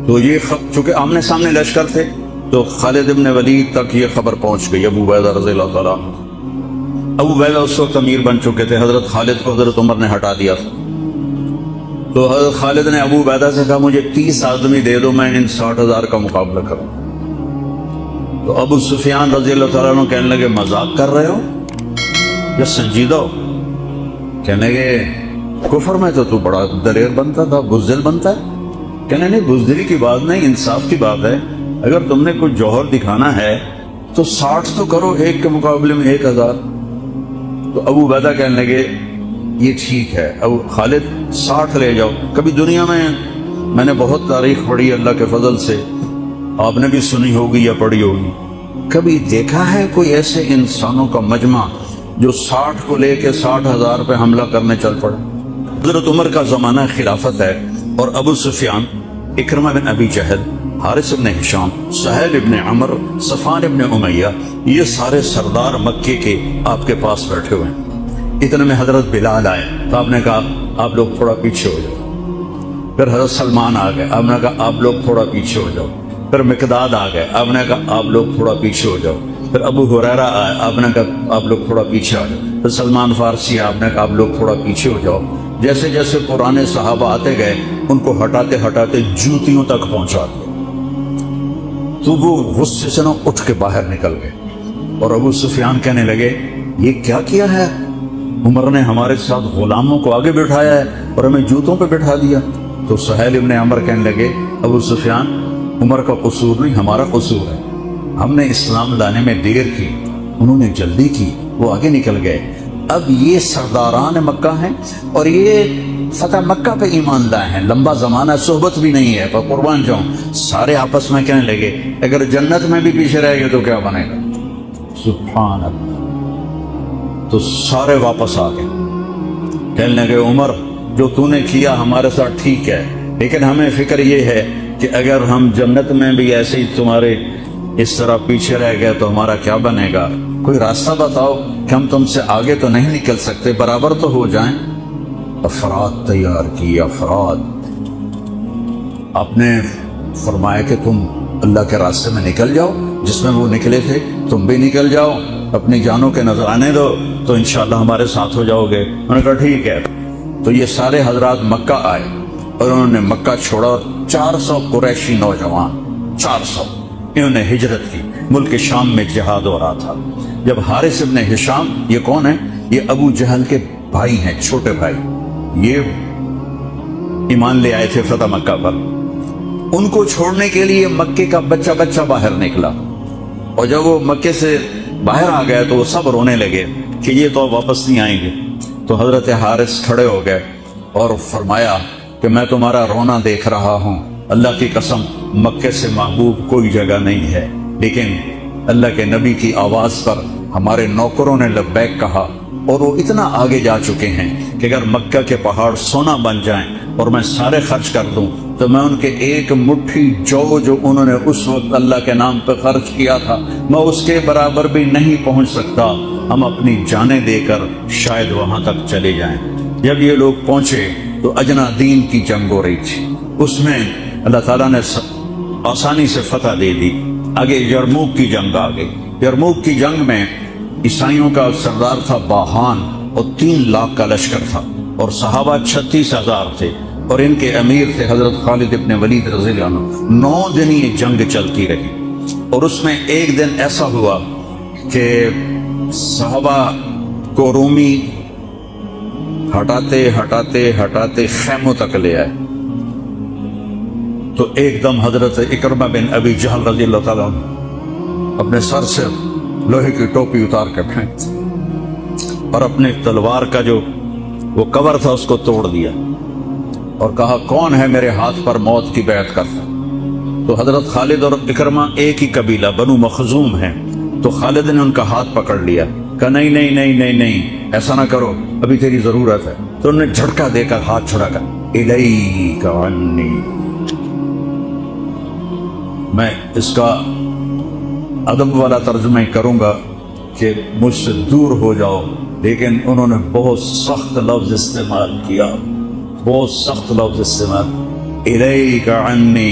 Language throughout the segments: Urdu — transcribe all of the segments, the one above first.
تو یہ چونکہ آمنے سامنے لشکر تھے تو خالد ابن ولید تک یہ خبر پہنچ گئی ابو عبیدہ رضی اللہ تعالیٰ عنہ۔ ابو عبیدہ اس وقت امیر بن چکے تھے، حضرت خالد کو حضرت عمر نے ہٹا دیا تھا۔ تو حضرت خالد نے ابو عبیدہ سے کہا مجھے 30 آدمی دے دو، میں ان 60,000 کا مقابلہ کروں۔ تو ابو سفیان رضی اللہ تعالیٰ عنہ کہنے لگے مذاق کر رہے ہو یا سنجیدہ ہو؟ کہنے لگے کفر میں تو بڑا دلیر بنتا تھا، بزدل بنتا ہے۔ کہنے نہیں، بزدلی کی بات نہیں، انصاف کی بات ہے۔ اگر تم نے کچھ جوہر دکھانا ہے تو 60 تو کرو، ایک کے مقابلے میں 1,000۔ تو ابو عبیدہ کہنے لگے یہ ٹھیک ہے ابو خالد 60 لے جاؤ۔ کبھی دنیا میں نے بہت تاریخ پڑھی اللہ کے فضل سے، آپ نے بھی سنی ہوگی یا پڑھی ہوگی، کبھی دیکھا ہے کوئی ایسے انسانوں کا مجمع جو 60 کو لے کے 60,000 پہ حملہ کرنے چل پڑے؟ حضرت عمر کا زمانہ خلافت ہے اور ابو سفیان، اکرمہ بن ابی جہل، حارث بن ہشام، سہیل ابن عمر، صفوان ابن امیہ، یہ سارے سردار مکے کے آپ کے پاس بیٹھے ہوئے ہیں۔ اتنے میں حضرت بلال آئے تو آپ نے کہا آپ لوگ تھوڑا پیچھے ہو جاؤ۔ پھر حضرت سلمان آ گئے، آپ نے کہا آپ لوگ تھوڑا پیچھے ہو جاؤ۔ پھر مقداد آ گئے، آپ نے کہا آپ لوگ تھوڑا پیچھے ہو جاؤ۔ پھر ابو ہریرہ آئے، آپ نے کہا آپ لوگ تھوڑا پیچھے آ جاؤ۔ پھر سلمان فارسی، آپ نے کہا آپ لوگ تھوڑا پیچھے ہو جاؤ۔ جیسے جیسے پرانے صحابہ آتے گئے ان کو ہٹاتے ہٹاتے جوتیوں تک پہنچا دیا۔ تو وہ غصے سے نہ اٹھ کے باہر نکل گئے اور ابو سفیان کہنے لگے یہ کیا کیا ہے؟ عمر نے ہمارے ساتھ غلاموں کو آگے بٹھایا ہے اور ہمیں جوتوں پہ بٹھا دیا۔ تو سہیل ابن عمر کہنے لگے ابو سفیان عمر کا قصور نہیں، ہمارا قصور ہے، ہم نے اسلام لانے میں دیر کی، انہوں نے جلدی کی، وہ آگے نکل گئے۔ اب یہ سرداران مکہ ہیں اور یہ فتح مکہ پہ ایمان لائے ہیں، لمبا زمانہ صحبت بھی نہیں ہے، پر قربان جاؤں سارے آپس میں کہنے لگے اگر جنت میں بھی پیچھے رہ گئے تو کیا بنے گا؟ سبحان اللہ۔ تو سارے واپس آ گئے، کہنے لگے عمر جو تو نے کیا ہمارے ساتھ ٹھیک ہے، لیکن ہمیں فکر یہ ہے کہ اگر ہم جنت میں بھی ایسے ہی تمہارے اس طرح پیچھے رہ گئے تو ہمارا کیا بنے گا؟ کوئی راستہ بتاؤ کہ ہم تم سے آگے تو نہیں نکل سکتے، برابر تو ہو جائیں۔ افراد تیار کی، افراد۔ آپ نے فرمایا کہ تم اللہ کے راستے میں نکل جاؤ، جس میں وہ نکلے تھے تم بھی نکل جاؤ، اپنی جانوں کے نذرانے دو تو انشاءاللہ ہمارے ساتھ ہو جاؤ گے۔ انہوں نے کہا ٹھیک ہے۔ تو یہ سارے حضرات مکہ آئے اور انہوں نے مکہ چھوڑا۔ 400 قریشی نوجوان، 400 انہوں نے ہجرت کی، ملک شام میں جہاد ہو رہا تھا۔ جب حارث ابن ہشام، یہ کون ہے؟ یہ ابو جہل کے بھائی ہیں، چھوٹے بھائی، یہ ایمان لے آئے تھے فتح مکہ پر۔ ان کو چھوڑنے کے لیے مکے کا بچہ بچہ باہر نکلا، اور جب وہ مکے سے باہر آ گئے تو وہ سب رونے لگے کہ یہ تو اب واپس نہیں آئیں گے۔ تو حضرت حارث کھڑے ہو گئے اور فرمایا کہ میں تمہارا رونا دیکھ رہا ہوں، اللہ کی قسم مکے سے محبوب کوئی جگہ نہیں ہے، لیکن اللہ کے نبی کی آواز پر ہمارے نوکروں نے لبیک کہا اور وہ اتنا آگے جا چکے ہیں کہ اگر مکہ کے پہاڑ سونا بن جائیں اور میں سارے خرچ کر دوں تو میں ان کے ایک مٹھی جو انہوں نے اس وقت اللہ کے نام پہ خرچ کیا تھا میں اس کے برابر بھی نہیں پہنچ سکتا۔ ہم اپنی جانیں دے کر شاید وہاں تک چلے جائیں۔ جب یہ لوگ پہنچے تو اجنا دین کی جنگ ہو رہی تھی، اس میں اللہ تعالیٰ نے آسانی سے فتح دے دی۔ آگے یرموک کی جنگ آ گئی۔ یرموک کی جنگ میں عیسائیوں کا سردار تھا باہان اور 3 لاکھ کا لشکر تھا، اور صحابہ 36,000 تھے، اور ان کے امیر تھے حضرت خالد ابن ولید رضی اللہ عنہ۔ 9 دن یہ جنگ چلتی رہی، اور اس میں ایک دن ایسا ہوا کہ صحابہ کو رومی ہٹاتے ہٹاتے ہٹاتے خیموں تک لے آئے۔ تو ایک دم حضرت اکرمہ بن ابی جہل رضی اللہ تعالیٰ عنہ اپنے سر سے لوہے کی ٹوپی اتار کے پھینک اور اپنے تلوار کا جو وہ کور تھا اس کو توڑ دیا اور کہا کون ہے میرے ہاتھ پر موت کی بیعت کرتا؟ تو حضرت خالد اور اکرمہ ایک ہی قبیلہ بنو مخزوم ہیں، تو خالد نے ان کا ہاتھ پکڑ لیا، کہا نہیں نہیں نہیں نہیں نہیں ایسا نہ کرو، ابھی تیری ضرورت ہے۔ تو انہوں نے جھٹکا دے کر ہاتھ چھڑا کر الیک عنی، میں اس کا ادب والا ترجمہ کروں گا کہ مجھ سے دور ہو جاؤ، لیکن انہوں نے بہت سخت لفظ استعمال کیا، بہت سخت لفظ استعمال، الیک عنی،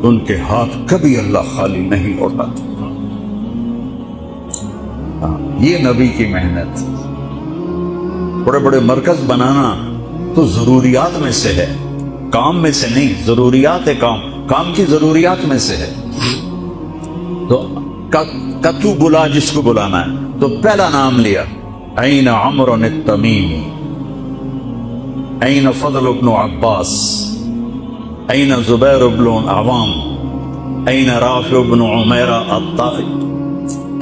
تو ان کے ہاتھ کبھی اللہ خالی نہیں اٹھاتا. یہ نبی کی محنت. بڑے بڑے مرکز بنانا تو ضروریات میں سے ہے، کام میں سے نہیں. ضروریات ہے، کام کی ضروریات میں سے ہے. تو تو بلا جس کو بلانا ہے. تو پہلا نام لیا، این عمرو التمیمی، این فضل بن عباس، این زبیر بن عوام، این رافع بن عمیرہ الطائی،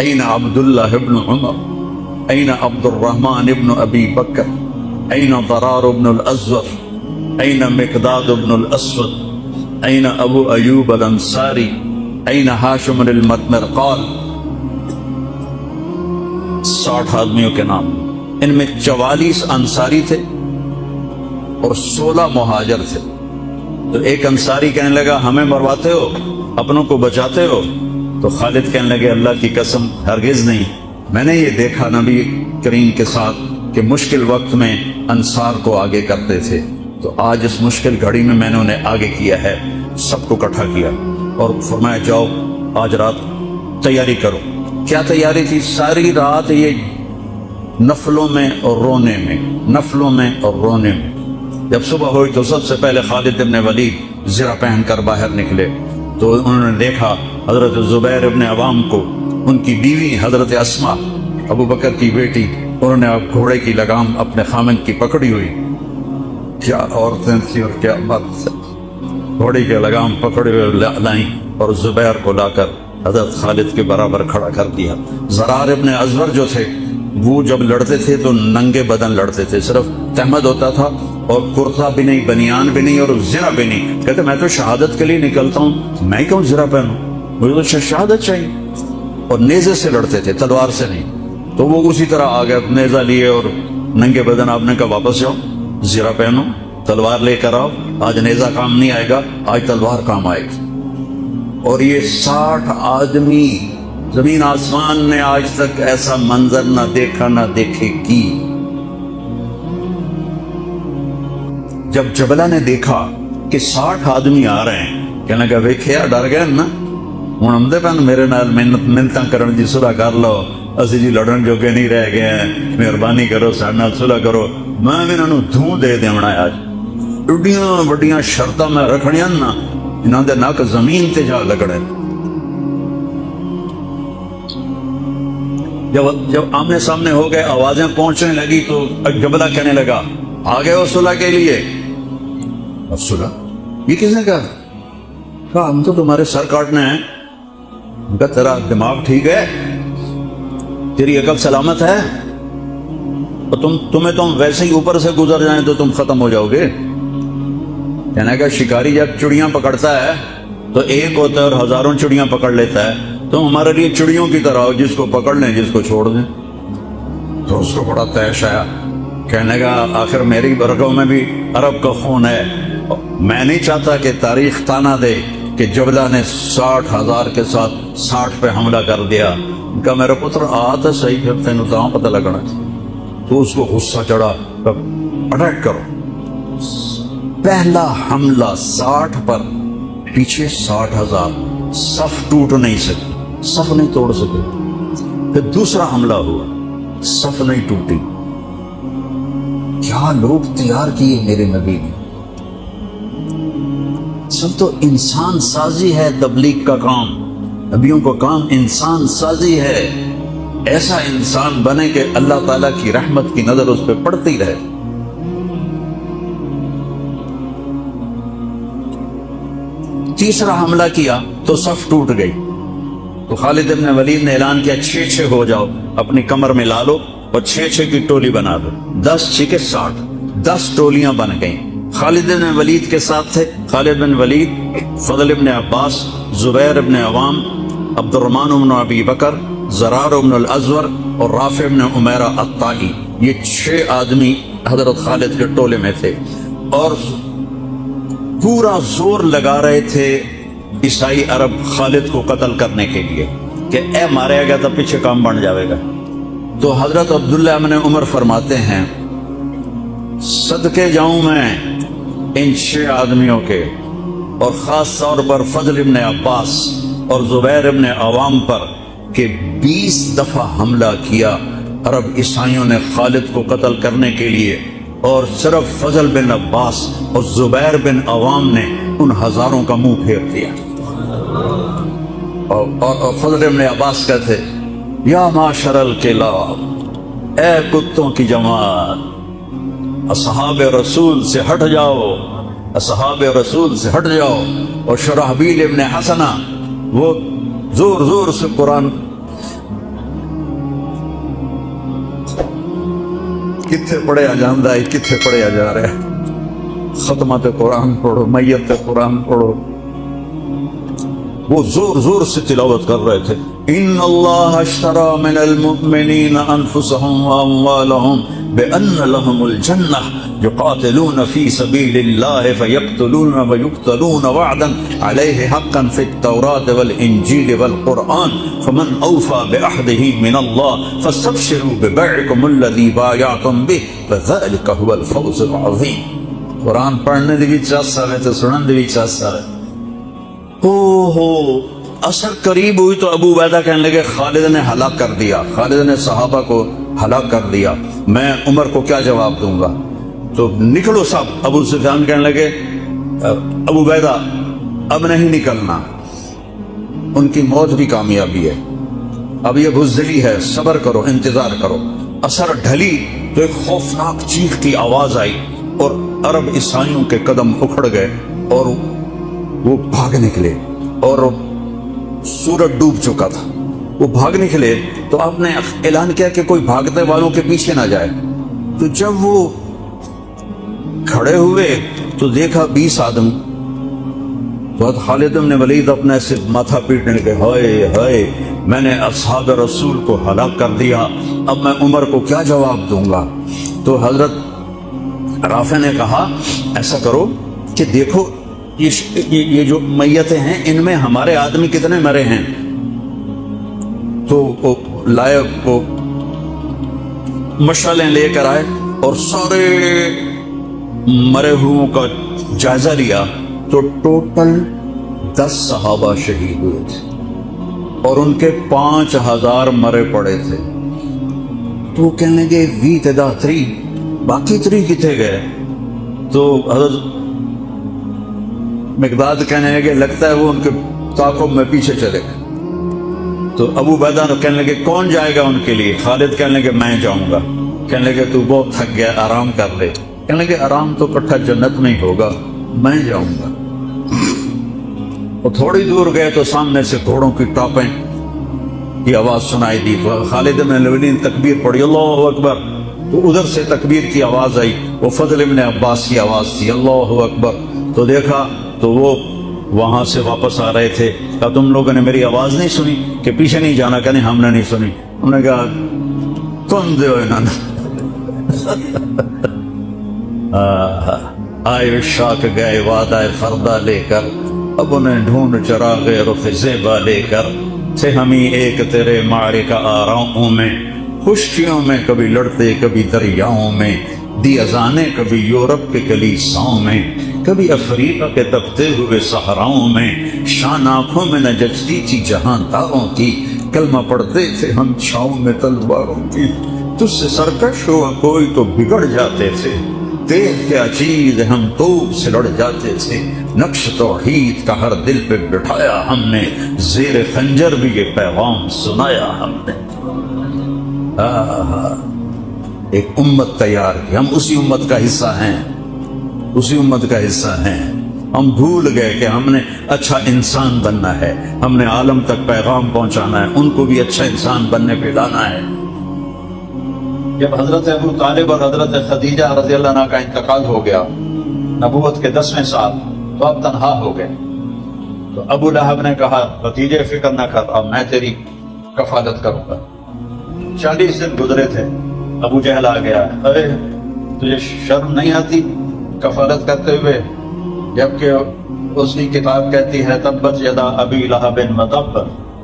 این عبداللہ بن عمر، این عبد الرحمن بن ابی بکر، این ضرار بن الازور، این مقداد بن الاسود، این ابو ایوب الانصاری، این ہاشم المرقال. 60 آدمیوں کے نام. ان میں 44 انصاری تھے اور 16 مہاجر تھے. تو ایک انصاری کہنے لگا ہمیں مرواتے ہو، اپنوں کو بچاتے ہو. تو خالد کہنے لگے اللہ کی قسم ہرگز نہیں. میں نے یہ دیکھا نبی کریم کے ساتھ کہ مشکل وقت میں انصار کو آگے کرتے تھے، تو آج اس مشکل گھڑی میں میں نے انہیں آگے کیا ہے. سب کو اکٹھا کیا اور فرمایا جاؤ آج رات تیاری کرو. کیا تیاری تھی؟ ساری رات یہ نفلوں میں اور رونے میں، نفلوں میں اور رونے میں. جب صبح ہوئی تو سب سے پہلے خالد بن ولید زرہ پہن کر باہر نکلے. تو انہوں نے دیکھا حضرت زبیر بن عوام کو، ان کی بیوی حضرت اسماء ابو بکر کی بیٹی، انہوں نے اب گھوڑے کی لگام اپنے خامن کی پکڑی ہوئی. کیا عورتیں تھیں اور کیا مرد. گھوڑے کی لگام پکڑے ہوئے لائیں اور زبیر کو لا کر حضرت خالد کے برابر کھڑا کر دیا. زرار ابن ازور جو تھے وہ جب لڑتے تھے تو ننگے بدن لڑتے تھے، صرف تہمد ہوتا تھا اور کرتا بھی نہیں، بنیان بھی نہیں اور زرہ بھی نہیں. کہتے میں تو شہادت کے لیے نکلتا ہوں، میں کیوں زرہ پہنوں، مجھے تو شہادت چاہیے. اور نیزے سے لڑتے تھے، تلوار سے نہیں. تو وہ اسی طرح آ گئے، نیزہ لیے اور ننگے بدن. آپ نے کہا واپس جاؤ، زرہ پہنو، تلوار لے کر آؤ. آج نیزہ کام نہیں آئے گا، آج تلوار کام آئے گی. اور یہ 60 آدمی، زمین آسمان نے آج تک ایسا منظر نہ دیکھا نہ دیکھے گی. جب جبلہ نے دیکھا کہ 60 آدمی آ رہے ہیں، کہنے لگا ویکھیا ڈر گئے نا، ہوں آمدے پن میرے نال منتاں کرن دی صلح کر لو، اسی جی لڑن جوگے نہیں رہ گئے ہیں، مہربانی کرو ساڈے نال صلح کرو. میں انہاں نوں دھوں دے دیونا ہے. آج ایڈیاں وڈیاں شرطاں میں رکھنیاں نا، انہاں دے نک زمین تے جا لگڑے. جب آمنے سامنے ہو گئے، آوازیں پہنچنے لگی تو جبلہ کہنے لگا آ گئے ہو صلح کے لیے؟ اب صلح یہ کس نے کہا ہم تو تمہارے سر کاٹنے ہیں. کہا تیرا دماغ ٹھیک ہے، تیری عقل سلامت ہے، اور تمہیں ویسے ہی اوپر سے گزر جائیں تو تم ختم ہو جاؤ گے. کہنے کا شکاری جب چڑیاں پکڑتا ہے تو ایک ہوتا ہے اور ہزاروں چڑیاں پکڑ لیتا ہے. تم ہمارے لیے چڑیوں کی طرح ہو، جس کو پکڑ لیں جس کو چھوڑ دیں. تو اس کو بڑا تیش آیا. کہنے کا آخر میری برگوں میں بھی عرب کا خون ہے. میں نہیں چاہتا کہ تاریخ تانا دے کہ جبلہ نے 60,000 کے ساتھ 60 پہ حملہ کر دیا. ان کا میرا پتر آتا صحیح، پھر تینوں تو پتہ لگنا. تو اس کو غصہ چڑھا، اٹیک کرو. پہلا حملہ 60 پر، پیچھے 60,000. صف ٹوٹ نہیں سکے، صف نہیں توڑ سکے. پھر دوسرا حملہ ہوا، صف نہیں ٹوٹی. کیا لوگ تیار کیے میرے نبی نے. سب تو انسان سازی ہے تبلیغ کا کام. نبیوں کا کام انسان سازی ہے. ایسا انسان بنے کہ اللہ تعالیٰ کی رحمت کی نظر اس پہ پڑتی رہے. تیسرا حملہ کیا تو صف ٹوٹ گئی. تو خالد بن ولید نے اعلان کیا 6 ہو جاؤ، اپنی کمر میں لا لو اور 6 کی ٹولی بنا دو. 10 6 کے 60، 10 ٹولیاں بن گئیں. خالد بن ولید کے ساتھ تھے خالد بن ولید، فضل بن عباس، زبیر بن عوام، عبد الرحمن بن ابی بکر، زرار بن الازور اور رافع بن عمیرہ الطائی. یہ 6 آدمی حضرت خالد کے ٹولے میں تھے اور پورا زور لگا رہے تھے عیسائی عرب خالد کو قتل کرنے کے لیے کہ اے مارے گا تو پیچھے کام بن جاوے گا. تو حضرت عبداللہ بن عمر فرماتے ہیں صدقے جاؤں میں ان 6 آدمیوں کے اور خاص طور پر فضل ابن عباس اور زبیر ابن عوام پر کہ 20 دفعہ حملہ کیا عرب عیسائیوں نے خالد کو قتل کرنے کے لیے، اور صرف فضل بن عباس اور زبیر بن عوام نے ان ہزاروں کا منہ پھیر دیا۔ اور فضل ابن عباس کہتے یا معاشر الکلاب، اے کتوں کی جماعت، اصحاب رسول سے ہٹ جاؤ، اصحاب رسول سے ہٹ جاؤ۔ اور شرحبیل ابن حسنہ وہ زور زور سے قرآن کتنے پڑھے جاندہ ہے، کتنے پڑھے جا رہے ہیں، ختمات قرآن پڑھو، میت قرآن پڑھو، وہ زور زور سے تلاوت کر رہے تھے۔ ان اللہ اشترى من المؤمنین انفسهم واموالهم بان لهم الجنہ یقاتلون فی سبیل اللہ فیقتلون ویقتلون وعدا علیہ حقا فی التوراة والانجیل والقرآن فمن اوفى بعہدہ من اللہ فاستبشروا ببیعکم الذی بایعتم بہ فذلک هو الفوز العظیم۔ قرآن پڑھنے دی بھی چاہتا ہے تو سنن دی بھی چاہتا ہے۔ اثر قریب ہوئی تو ابو عبیدہ کہنے لگے خالد نے ہلاک کر دیا، خالد نے صحابہ کو ہلاک کر دیا، میں عمر کو کیا جواب دوں گا؟ تو نکلو سب۔ ابو سفیان کہنے لگے ابو عبیدہ اب نہیں نکلنا، ان کی موت بھی کامیابی ہے، اب یہ بزدلی ہے، صبر کرو، انتظار کرو۔ اثر ڈھلی تو ایک خوفناک چیخ کی آواز آئی اور عرب عیسائیوں کے قدم اکھڑ گئے اور وہ بھاگ نکلے، اور سورج ڈوب چکا تھا، وہ بھاگ نکلے تو آپ نے اعلان کیا کہ کوئی بھاگتے والوں کے پیچھے نہ جائے۔ تو جب وہ کھڑے ہوئے تو دیکھا 20 آدم، تو خالد بن ولید اپنے سے ماتھا پیٹنے لگے، ہائے ہائے میں نے اصحاب رسول کو ہلاک کر دیا، اب میں عمر کو کیا جواب دوں گا؟ تو حضرت رافع نے کہا ایسا کرو کہ دیکھو یہ جو میتیں ہیں ان میں ہمارے آدمی کتنے مرے ہیں؟ تو وہ لائے، وہ مشعلیں لے کر آئے اور سارے مرے ہوئوں کا جائزہ لیا تو ٹوٹل 10 صحابہ شہید ہوئے تھے اور ان کے 5000 مرے پڑے تھے۔ تو وہ کہنے لگے وی تدا 3، باقی 3 کتنے گئے؟ تو حضرت مقداد کہنے لگے لگتا ہے وہ ان کے تعاقب میں پیچھے چلے گئے۔ تو ابو عبیدہ کہنے لگے کون جائے گا ان کے لیے؟ خالد کہنے لگے میں جاؤں گا۔ کہنے لگے تو بہت تھک گیا، آرام کر لے۔ کہنے لگے آرام تو کٹھا جنت میں ہی ہوگا، میں جاؤں گا۔ وہ تھوڑی دور گئے تو سامنے سے گھوڑوں کی ٹاپیں کی آواز سنائی دی، تو خالد بن ولید نے تکبیر پڑھی اللہ اکبر، تو ادھر سے تکبیر کی آواز آئی، وہ فضل ابن عباس کی آواز تھی اللہ اکبر۔ تو دیکھا تو وہ وہاں سے واپس آ رہے تھے، کہا تم لوگوں نے میری آواز نہیں سنی کہ پیچھے نہیں جانا؟ کہنے ہم نے نہیں سنی۔ ہم نے کہا تم دے آئے شاک گئے وعدہ فردہ لے کر، اب انہیں ڈھونڈ چراغ رخ زیبا لے کر، تھے ہمیں ایک تیرے معرکہ آراؤں میں، خشکیوں میں کبھی لڑتے کبھی دریاؤں میں، دی ازانے کبھی یورپ کے کلیساؤں میں، کبھی افریقہ کے تپتے ہوئے صحراؤں میں، شان آنکھوں میں نہ جچتی تھی جہاں تاروں کی، کلمہ پڑھتے تھے ہم چھاؤں میں تلواروں کی، تجھ سے سرکش ہوا کوئی تو بگڑ جاتے تھے، دیکھ کے عجیز ہم توپ سے لڑ جاتے تھے، نقش توحید کا ہر دل پہ بٹھایا ہم نے، زیر خنجر بھی یہ پیغام سنایا ہم نے۔ ایک امت تیار کی، ہم اسی امت کا حصہ ہیں، اسی امت کا حصہ ہیں۔ ہم بھول گئے کہ ہم نے اچھا انسان بننا ہے، ہم نے عالم تک پیغام پہنچانا ہے، ان کو بھی اچھا انسان بننے پہ لانا ہے۔ جب حضرت ابو طالب اور حضرت خدیجہ رضی اللہ عنہ کا انتقال ہو گیا نبوت کے 10ویں سال، تو اب تنہا ہو گئے۔ تو ابو لہب نے کہا بھتیجے فکر نہ کر، اب میں تیری کفالت کروں گا۔ 40 دن گزرے تھے، ابو جہل آ گیا، ارے تجھے شرم نہیں آتی کفالت کرتے ہوئے؟ جبکہ اس کی کتاب کہتی ہے تبت یدا ابی لہب وتب،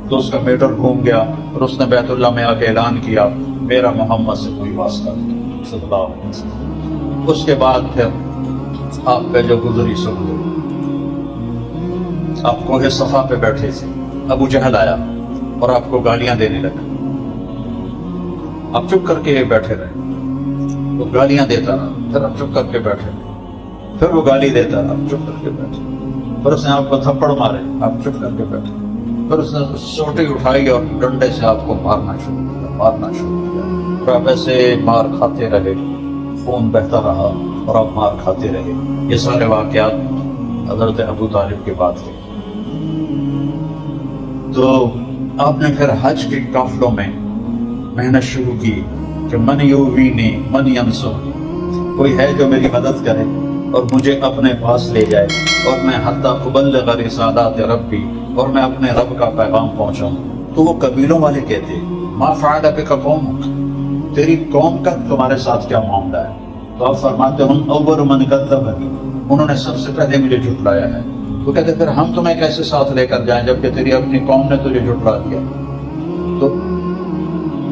تو اس کا میٹر گھوم گیا اور اس نے بیت اللہ میں آ کے اعلان کیا میرا محمد سے کوئی واسطہ نہیں صلی اللہ علیہ وسلم۔ اس کے بعد پھر آپ کا جو گزری سو گزری۔ آپ کوہ صفا پہ بیٹھے تھے، ابو جہل آیا اور آپ کو گالیاں دینے لگا، آپ چپ کر کے بیٹھے رہے، وہ گالیاں دیتا رہا، پھر آپ چپ کر کے بیٹھے رہے، پھر وہ گالی دیتا رہا، آپ چپ کر کے بیٹھے، پھر اس نے آپ کو تھپڑ مارے، آپ چپ کر کے بیٹھے، پھر اس نے سوٹی اٹھائی اور ڈنڈے سے آپ کو مارنا شروع کیا، اور آپ ایسے مار کھاتے رہے، خون بہتا رہا اور آپ مار کھاتے رہے۔ یہ سارے واقعات حضرت ابو طالب کے بعد تھے۔ تو آپ نے پھر حج کے قافلوں میں محنت شروع کی کہ من یووینی من ینصرنی، کوئی ہے جو میری مدد کرے اور مجھے اپنے پاس لے جائے، اور میں حتی ابلغ رسالات ربی، اور میں اپنے رب کا پیغام پہنچاؤں۔ تو وہ قبیلوں والے کہتے ما فعل بک قومک، تیری قوم کا تمہارے ساتھ کیا معاملہ ہے؟ تو آپ فرماتے ہم اول من کذبنی، انہوں نے سب سے پہلے مجھے جھٹلایا ہے۔ تو کہتے پھر ہم تمہیں کیسے ساتھ لے کر جائیں جبکہ تیری اپنی قوم نے تجھے جھٹلا دیا؟ تو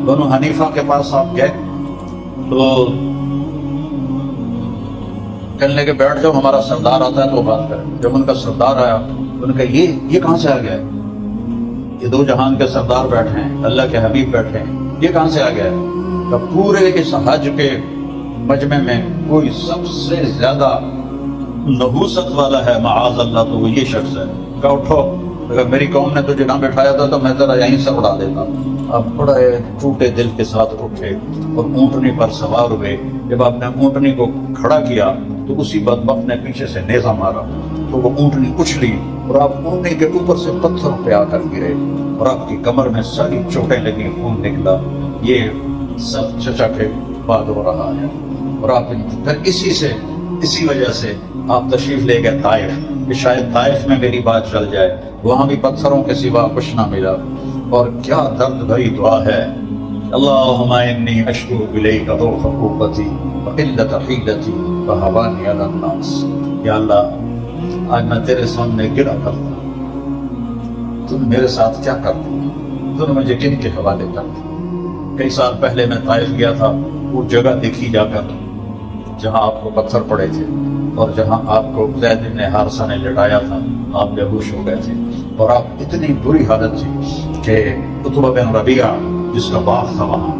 بنو حنیفہ کے پاس آپ گئے تو کہنے لگے بیٹھ جاؤ، ہمارا سردار آتا ہے تو بات کریں۔ جب ان کا سردار آیا تو انہوں نے کہا یہ کہاں سے آ گیا ہے؟ یہ دو جہان کے سردار بیٹھے ہیں، اللہ کے حبیب بیٹھے ہیں، یہ کہاں سے آ گیا ہے؟ کہ پورے اس حج کے مجمع میں کوئی سب سے زیادہ نحوست والا ہے معاذ اللہ تو وہ یہ شخص ہے۔ کہا اٹھو، اگر میری قوم نے تجھے نہ بٹھایا تھا تو میں تیرا یہیں سے اڑا دیتا۔ اب بڑے ٹوٹے دل کے ساتھ اٹھے اور اونٹنی پر سوار ہوئے۔ جب آپ نے اونٹنی کو کھڑا کیا تو اسی بدبخت نے پیچھے سے نیزہ مارا تو وہ اونٹنی اچھلی اور آپ اونٹنی کے اوپر سے پتھروں پہ آ کر گرے اور آپ کی کمر میں ساری چوٹیں لگی، خون نکلا۔ یہ سب چچا کے بعد ہو رہا ہے۔ اور آپ پھر اسی وجہ سے آپ تشریف لے گئے طائف کہ شاید طائف میں میری بات چل جائے، وہاں بھی پتھروں کے سوا کچھ نہ ملا۔ اور کیا درد بھری دعا ہے، اللہم انی اشکو الیک ضعف قوتی وقلت حیلتی وہوانی علی الناس۔ یا اللہ آج میں تیرے سامنے گرا کرتا ہوں، تم میرے ساتھ کیا کرتی، تم مجھے کن کے حوالے کرتی۔ کئی سال پہلے میں طائف گیا تھا، وہ جگہ دیکھی جا کر جہاں آپ کو پتھر پڑے تھے اور جہاں آپ کو زید بن حارثہ نے لٹایا تھا، آپ بے ہوش ہو گئے تھے اور آپ اتنی بری حالت تھی کہ عتبہ بن ربیعہ جس کا باپ تھا وہاں،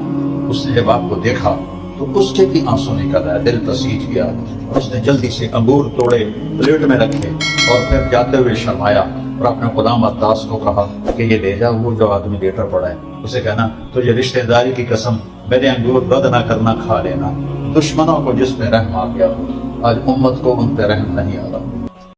اس نے جب آپ کو دیکھا تو اس کے بھی آنسو نکل آئے، دل تسیج گیا اور اس نے جلدی سے انگور توڑے، پلیٹ میں رکھے اور پھر جاتے ہوئے شرمایا اور اپنے غلام عطاس کو کہا کہ یہ لے جا، وہ جو آدمی لیٹر پڑا ہے اسے کہنا تجھے رشتہ داری کی قسم میرے انگور رد نہ کرنا، کھا لینا۔ دشمنوں کو جس پہ رحم آ گیا، آج امت کو ان پہ رحم نہیں آ رہا۔